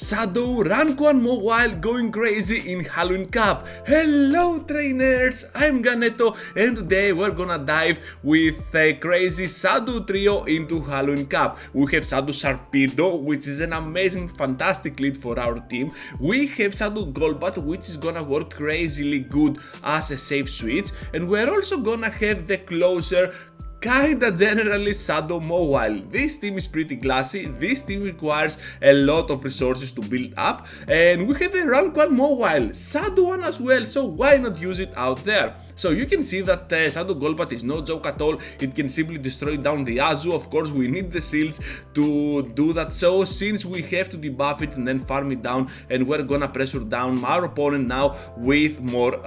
Shadow Rank 1 Mobile going crazy in Halloween Cup. Hello trainers, I'm Ganeto and today we're gonna dive with a crazy Shadow trio into Halloween Cup. We have Shadow Sharpedo, which is an amazing, fantastic lead for our team. We have Shadow Golbat, which is gonna work crazily good as a safe switch, and we're also gonna have the closer kinda generally Shadow Mobile. This team is pretty classy, this team requires a lot of resources to build up, and we have a rank 1 Mobile, Shadow 1 as well, so why not use it out there? So you can see that Shadow Golbat is no joke at all. It can simply destroy down the Azu. Of course we need the shields to do that, so since we have to debuff it and then farm it down, and we're gonna pressure down our opponent now with more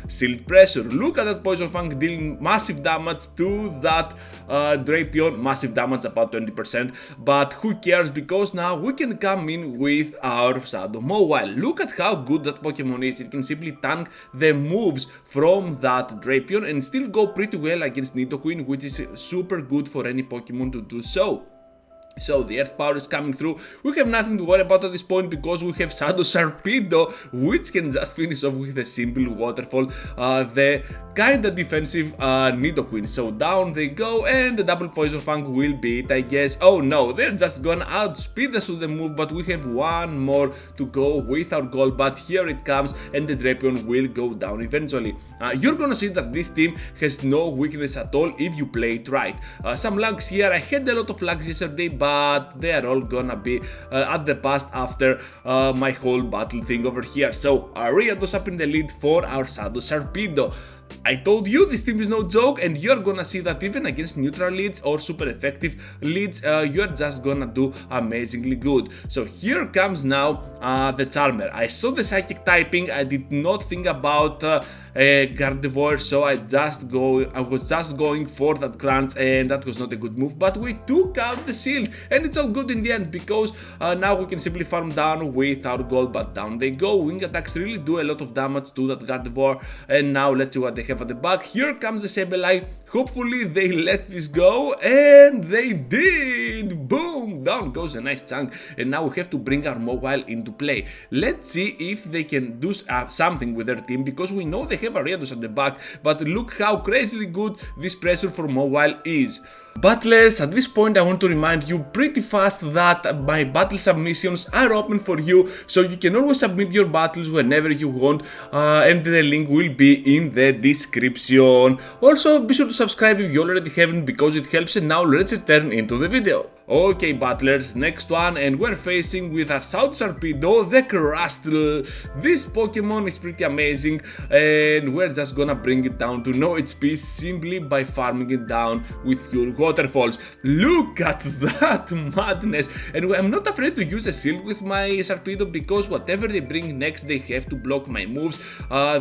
shield pressure. Look at that Poison Fang dealing massive damage to that Drapion, massive damage, about 20%, but who cares, because now we can come in with our Shadow Mobile. Look at how good that Pokemon is. It can simply tank the moves from that Drapion and still go pretty well against Nidoqueen, which is super good for any Pokemon to do so. So the Earth Power is coming through. We have nothing to worry about at this point because we have Shadow Sharpedo, which can just finish off with a simple waterfall the kinda defensive Nidoqueen. So down they go, and the double Poison Fang will be it, I guess. Oh no, they're just gonna outspeed us with the move, but we have one more to go with our Golbat. Here it comes, and the Drapion will go down eventually. You're gonna see that this team has no weakness at all if you play it right. Some lags here. I had a lot of lags yesterday, but they are all gonna be at the past after my whole battle thing over here. So Ariados up in the lead for our Shadow Sharpedo. I told you this team is no joke, and you're gonna see that even against neutral leads or super effective leads, you're just gonna do amazingly good. So here comes now the Charmer. I saw the psychic typing, I did not think about Gardevoir, so I was just going for that crunch, and that was not a good move, but we took out the shield, and it's all good in the end because now we can simply farm down with our Golbat. Down they go. Wing attacks really do a lot of damage to that Gardevoir, and now let's see what they have at the back. Here comes the Sableye. Hopefully they let this go, and they did! Boom! Down goes a nice chunk, and now we have to bring our Mobile into play. Let's see if they can do something with their team, because we know they have Ariados at the back, but look how crazily good this pressure for Mobile is. Battlers, at this point I want to remind you pretty fast that my battle submissions are open for you, so you can always submit your battles whenever you want, and the link will be in the description. Also, be sure to subscribe if you already haven't, because it helps, and now let's return into the video. Okay battlers, next one, and we're facing with our Shadow Sharpedo, the Crustle. This Pokemon is pretty amazing, and we're just gonna bring it down to no HP simply by farming it down with pure waterfalls. Look at that madness, and I'm not afraid to use a shield with my Sharpedo, because whatever they bring next, they have to block my moves.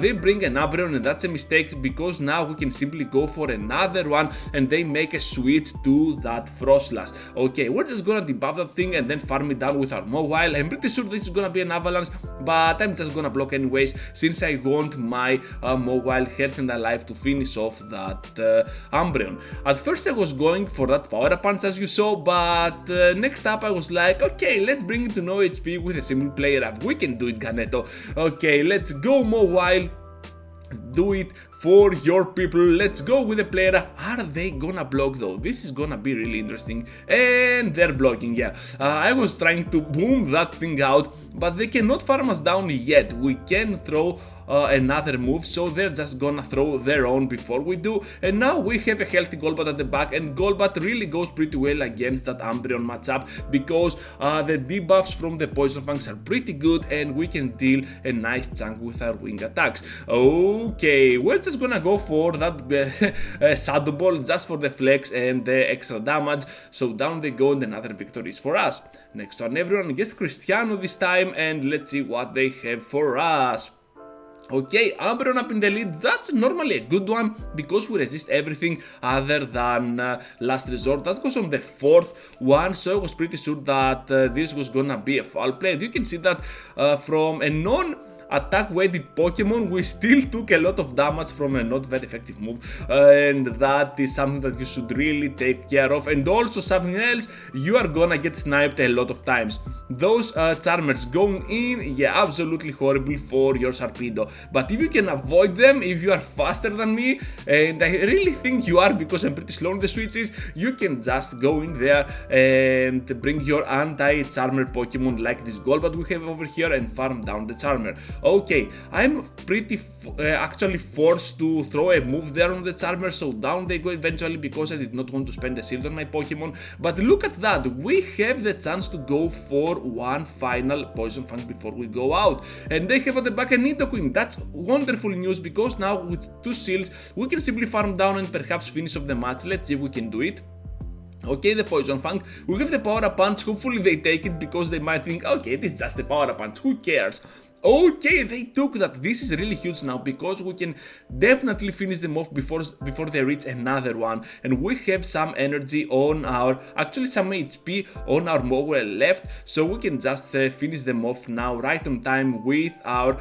They bring an Umbreon, and that's a mistake, because now we can simply go for another one, and they make a switch to that Frostlass. Okay, we're just gonna debuff that thing and then farm it down with our Mobile. I'm pretty sure this is gonna be an avalanche, but I'm just gonna block anyways, since I want my Mobile health and alive to finish off that Umbreon. At first I was going for that Power Punch, as you saw, but next up I was like, okay, let's bring it to no HP with a simple player up. We can do it, Ganeto. Okay, let's go Mobile. Do it for your people. Let's go with the player up. Are they gonna block though? This is gonna be really interesting, and they're blocking. Yeah, I was trying to boom that thing out, but they cannot farm us down yet. We can throw another move, so they're just gonna throw their own before we do, and now we have a healthy Golbat at the back, and Golbat really goes pretty well against that Umbreon matchup, because the debuffs from the Poison Fangs are pretty good, and we can deal a nice chunk with our wing attacks. Okay, we're just gonna go for that Shadow Ball just for the flex and the extra damage, so down they go, and another victory is for us. Next one, everyone gets Cristiano this time, and let's see what they have for us. Okay, Umbreon up in the lead. That's normally a good one, because we resist everything other than Last Resort. That was on the 4th one, so I was pretty sure that this was gonna be a foul play. And you can see that from a non attack-weighted Pokemon, we still took a lot of damage from a not very effective move, and that is something that you should really take care of. And also something else, you are gonna get sniped a lot of times. Those Charmers going in, yeah, absolutely horrible for your Sharpedo. But if you can avoid them, if you are faster than me, and I really think you are because I'm pretty slow on the switches, you can just go in there and bring your anti-Charmer Pokemon like this Golbat we have over here and farm down the Charmer. Okay, I'm pretty actually forced to throw a move there on the Charmer, so down they go eventually because I did not want to spend a shield on my Pokemon. But look at that, we have the chance to go for one final Poison Fang before we go out. And they have at the back a Nidoqueen. That's wonderful news because now with 2 shields we can simply farm down and perhaps finish off the match. Let's see if we can do it. Okay, the Poison Fang, we have the Power Punch, hopefully they take it because they might think, okay, it is just the Power Punch, who cares? Okay, they took that. This is really huge now because we can definitely finish them off before they reach another one. And we have some energy on our, actually some HP on our Mowile left, so we can just finish them off now right on time with our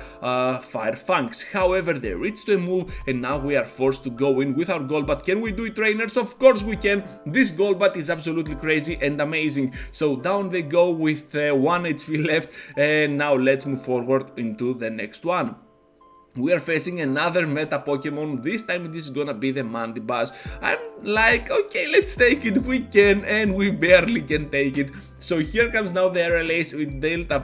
Fire Fangs. However, they reached to a move and now we are forced to go in with our Golbat. Can we do it, trainers? Of course we can. This Golbat is absolutely crazy and amazing. So down they go with 1 HP left, and now let's move forward into the next one. We are facing another meta Pokemon. This time it is gonna be the Mandibuzz. I'm like, okay, let's take it. We can, and we barely can take it. So here comes now the RLAs with Delta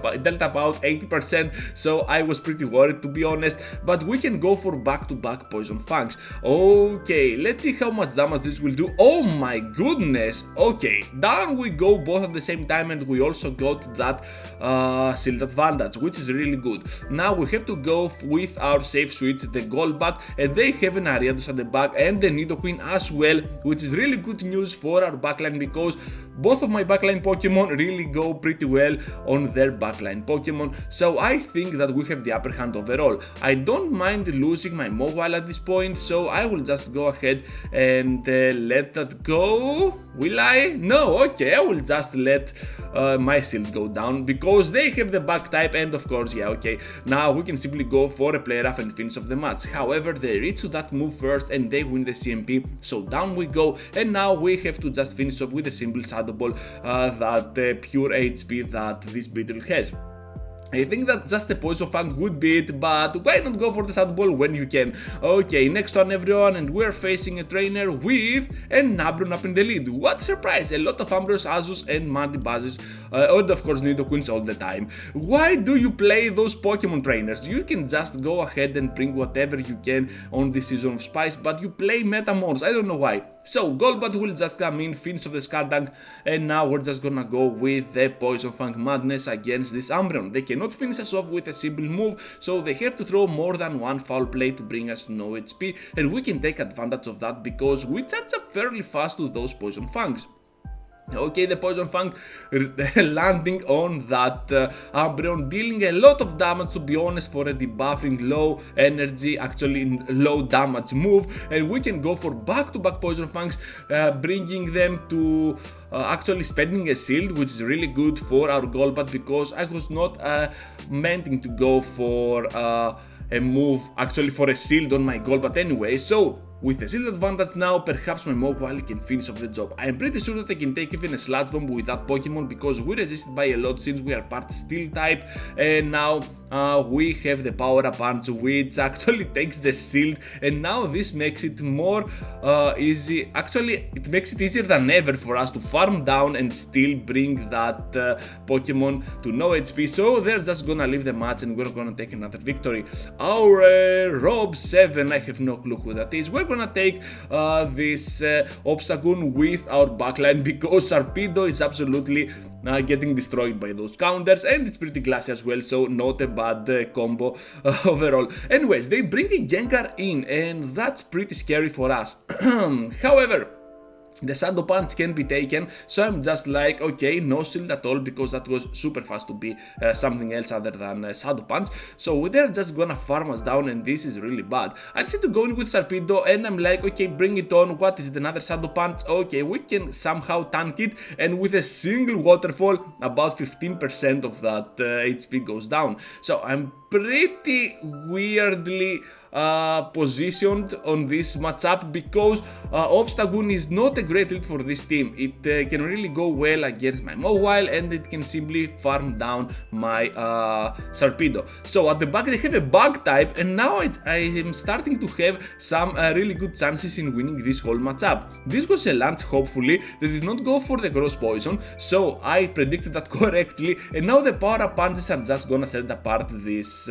about 80%, so I was pretty worried to be honest, but we can go for back-to-back Poison Fangs. Okay, let's see how much damage this will do. Oh my goodness! Okay, down we go both at the same time, and we also got that shield advantage, which is really good. Now we have to go with our safe switch, the Golbat, and they have an Ariados at the back and the Nidoqueen as well, which is really good news for our backline because both of my backline Pokemon really go pretty well on their backline Pokemon, so I think that we have the upper hand overall. I don't mind losing my Mowile at this point, so I will just go ahead and let that go. Will I? No, okay, I will just let my shield go down because they have the back type, and of course, yeah, okay, now we can simply go for a play rough and finish off the match. However, they reach to that move first and they win the CMP, so down we go, and now we have to just finish off with a simple Shadow Ball, that pure HP that this Beetle has. I think that just a Poison Fang would be it, but why not go for the Shadow Ball when you can? Okay, next one everyone, and we're facing a trainer with an Umbreon up in the lead. What surprise! A lot of Umbreons, Azus and Mandibuzzes, and of course Nidoqueens all the time. Why do you play those Pokemon trainers? You can just go ahead and bring whatever you can on this season of Spice, but you play Metamorphs, I don't know why. So Golbat will just come in, finish off the Skartank, and now we're just gonna go with the Poison Fang madness against this Umbreon. They cannot finish us off with a simple move, so they have to throw more than one foul play to bring us no HP, and we can take advantage of that because we charge up fairly fast to those Poison Fangs. Okay, the Poison Fang landing on that Umbreon, dealing a lot of damage to be honest for a debuffing low energy, actually low damage move, and we can go for back-to-back Poison Fangs, bringing them to actually spending a shield, which is really good for our Golbat because I was not meaning to go for a move, actually for a shield on my Golbat anyway, so with the shield advantage now, perhaps my Mowile can finish off the job. I am pretty sure that I can take even a Sludge Bomb with that Pokemon because we resisted by a lot since we are part Steel type, and now we have the Power Punch which actually takes the shield, and now this makes it more easy. Actually, it makes it easier than ever for us to farm down and still bring that Pokemon to no HP, so they're just gonna leave the match and we're gonna take another victory. Our Rob 7, I have no clue who that is. We're gonna take this Obstagoon with our backline because Sharpedo is absolutely getting destroyed by those counters, and it's pretty classy as well, so not a bad combo overall. Anyways, they bring the Gengar in, and that's pretty scary for us. However, the Shadow Punch can be taken, so I'm just like, okay, no shield at all, because that was super fast to be something else other than Shadow Punch. So they're just gonna farm us down, and this is really bad. I decided to go in with Sharpedo, and I'm like, okay, bring it on. What is it, another Shadow Punch? Okay, we can somehow tank it, and with a single waterfall, about 15% of that HP goes down. So I'm pretty weirdly positioned on this matchup, because Obstagoon is not a great lead for this team. It can really go well against my Mobile, and it can simply farm down my Sharpedo. So at the back they have a Bug type, and now I am starting to have some really good chances in winning this whole matchup. This was a lunch, hopefully. They did not go for the Cross Poison, so I predicted that correctly, and now the Power Up Punches are just gonna set apart this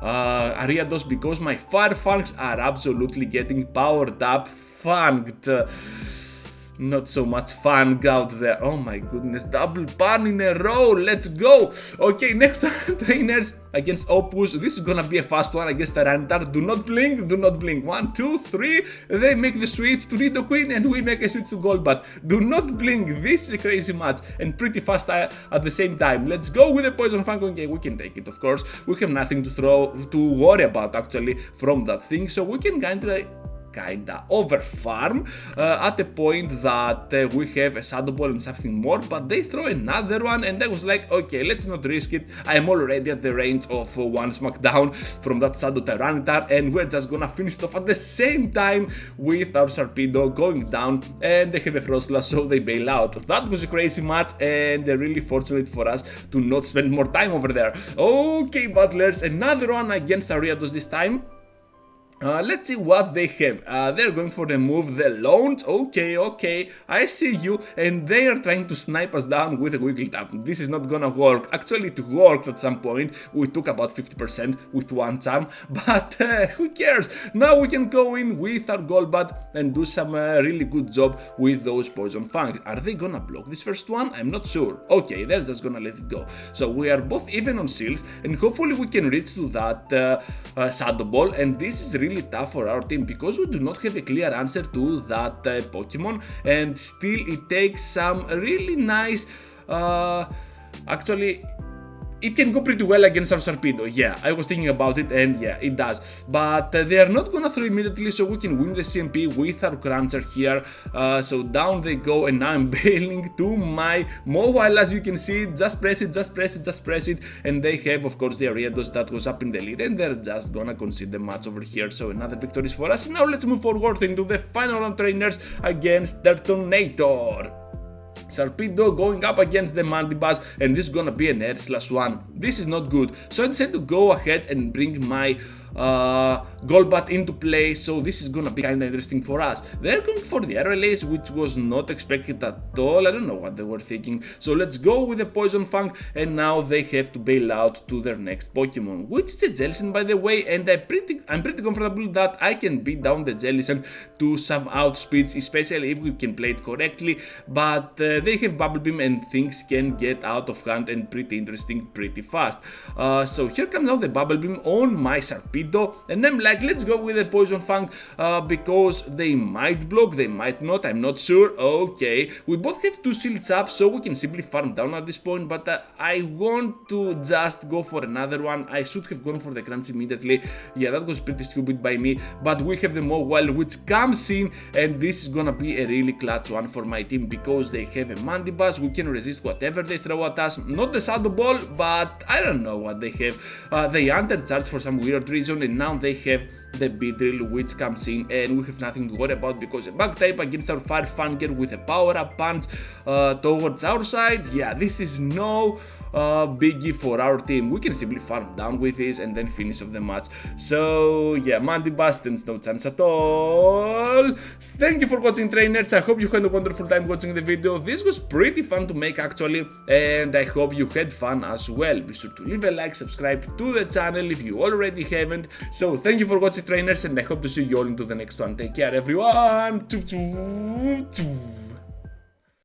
Ariados, because my Fire Fangs are absolutely getting powered up. Fanged. Not so much fang out there. Oh my goodness, double ban in a row. Let's go. Okay, next one, trainers against Opus. This is gonna be a fast one against Tyranitar. Do not blink, do not blink. 1, 2, 3. They make the switch to Nidoqueen, and we make a switch to Golbat. Do not blink. This is a crazy match, and pretty fast at the same time. Let's go with the Poison Fang. Okay, we can take it, of course. We have nothing to worry about actually from that thing, so we can kinda over farm at the point that we have a Shadow Ball and something more, but they throw another one, and I was like, okay, let's not risk it. I am already at the range of one smackdown from that Shadow Tyranitar, and we're just gonna finish it off at the same time with our Sharpedo going down, and they have a Frostlass, so they bail out. That was a crazy match, and they're really fortunate for us to not spend more time over there. Okay, Battlers, another one against Ariados this time. Let's see what they have. They're going for the move, the launch. Okay, I see you. And they are trying to snipe us down with a Wiggle Tap. This is not gonna work. Actually, it worked at some point. We took about 50% with one charm, but who cares? Now we can go in with our Golbat and do some really good job with those Poison Fangs. Are they gonna block this first one? I'm not sure. Okay, they're just gonna let it go. So we are both even on shields, and hopefully we can reach to that Shadow Ball, and this is really tough for our team, because we do not have a clear answer to that Pokemon, and still it takes some really nice actually it can go pretty well against our Sharpedo. Yeah, I was thinking about it, and yeah, it does. But they are not gonna throw immediately, so we can win the CMP with our Cruncher here. So down they go, and now I'm bailing to my Mobile, as you can see. Just press it, just press it, just press it. And they have, of course, the Ariados that was up in the lead, and they're just gonna concede the match over here. So another victory for us. Now let's move forward into the final round, trainers, against Detonator. Sharpedo going up against the Mandibuzz, and this is gonna be an Air/1. This is not good, so I decided to go ahead and bring my Golbat into play, so this is gonna be kinda interesting for us. They're going for the RLAs, which was not expected at all. I don't know what they were thinking. So let's go with the Poison Fang, and now they have to bail out to their next Pokemon, which is a Jellicent, by the way, and I'm pretty comfortable that I can beat down the Jellicent to some outspeeds, especially if we can play it correctly. But they have Bubble Beam, and things can get out of hand and pretty interesting pretty fast. So here comes now the Bubble Beam on my Sharpedo, and I'm like, let's go with the Poison Fang, because they might block, they might not, I'm not sure. Okay, we both have 2 shields up, so we can simply farm down at this point, but I want to just go for another one. I should have gone for the Crunch immediately. Yeah, that was pretty stupid by me, but we have the Mobile, which comes in, and this is gonna be a really clutch one for my team, because they have a Mandibuzz. We can resist whatever they throw at us. Not the Shadow Ball, but I don't know what they have. They undercharge for some weird reason, and now they have the Beedrill, which comes in, and we have nothing to worry about, because a Bug type against our Fire Fanger with a Power Up Punch towards our side. Yeah, this is no biggie for our team. We can simply farm down with this and then finish off the match. So yeah, Mandibuzz stands no chance at all. Thank you for watching, trainers. I hope you had a wonderful time watching the video. This was pretty fun to make actually, and I hope you had fun as well. Be sure to leave a like, subscribe to the channel if you already haven't. So thank you for watching, trainers, and I hope to see you all into the next one. Take care, everyone.